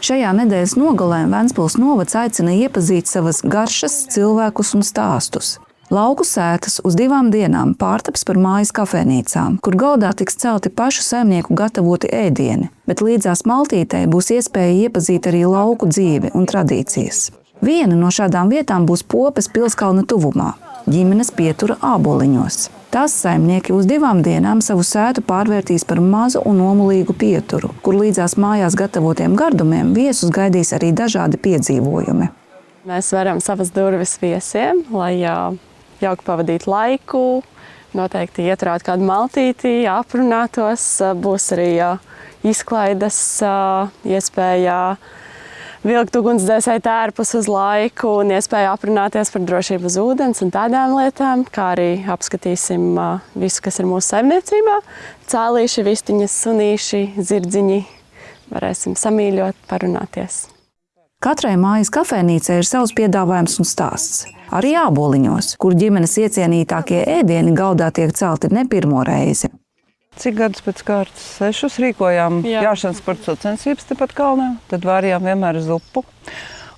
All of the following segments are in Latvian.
Šajā nedēļas nogalē Ventspils novads aicina iepazīt savas garšas, cilvēkus un stāstus. Lauku sētas uz 2 dienām pārtaps par mājas kafejnīcām, kur galdā tiks celti pašu saimnieku gatavoti ēdieni, bet līdzās maltītei būs iespēja iepazīt arī lauku dzīvi un tradīcijas. Viena no šādām vietām būs Popes Pilskalna tuvumā – ģimenes pietura Āboliņos. Tās saimnieki uz 2 dienām savu sētu pārvērtīs par mazu un nomulīgu pieturu, kur līdzās mājās gatavotiem gardumiem viesus gaidīs arī dažādi piedzīvojumi. Mēs varam savas durvis viesiem, lai jauki pavadītu laiku, noteikti ieturētu kādu maltīti, aprunātos, būs arī izklaides iespēja vilkt ugunsdzēsēju tērpus uz laiku un iespēja aprunāties par drošību uz ūdens un tādām lietām, kā arī apskatīsim visu, kas ir mūsu saimniecībā. Cēlīši, vistiņas, sunīši, zirdziņi, varēsim samīļot, parunāties. Katrai mājas kafejnīcai ir savs piedāvājums un stāsts. Arī Āboliņos, kur ģimenes iecienītākie ēdieni galdā tiek celti ne pirmo reizi. Cik gadus pēc kārtas? 6 rīkojām jāšanas sporta sacensības tepat kalnā. Tad vārījām vienmēr zupu,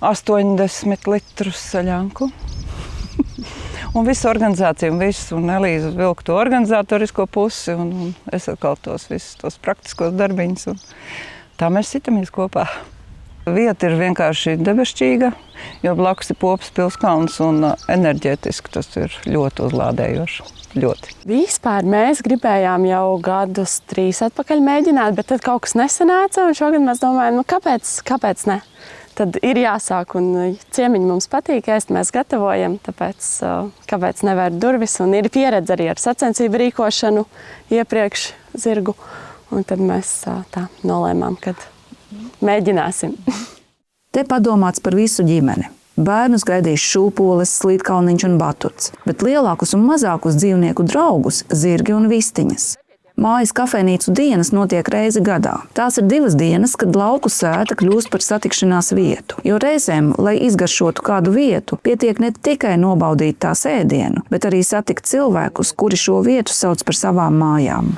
80 litrus saļanku. Un visu organizāciju, un Elīza vilka to organizatorisko pusi, un es atkal visus tos praktiskos darbiņus. Tā mēs sitamies kopā. Vieta ir vienkārši debešķīga, jo blakus ir Popes Pilskalns un enerģētiski tas ir ļoti uzlādējoši. Ļoti. Vispār mēs gribējām jau 3 gadus atpakaļ mēģināt, bet tad kaut kas nesanāca, un šogad mēs domājam, kāpēc ne? Tad ir jāsāk, un ciemiņi mums patīk ēst, mēs gatavojam, tāpēc kāpēc nevērt durvis, un ir pieredze arī ar sacensību rīkošanu iepriekš zirgu, un tad mēs tā nolēmām, kad mēģināsim. Te padomāts par visu ģimeni. Bērnus gaidīs šūpoles, slīdkalniņš un batuts, bet lielākus un mazākus dzīvnieku draugus – zirgi un vistiņas. Mājas kafejnīcu dienas notiek reizi gadā. Tās ir 2 dienas, kad lauku sēta kļūst par satikšanās vietu, jo reizēm, lai izgaršotu kādu vietu, pietiek ne tikai nobaudīt tās ēdienu, bet arī satikt cilvēkus, kuri šo vietu sauc par savām mājām.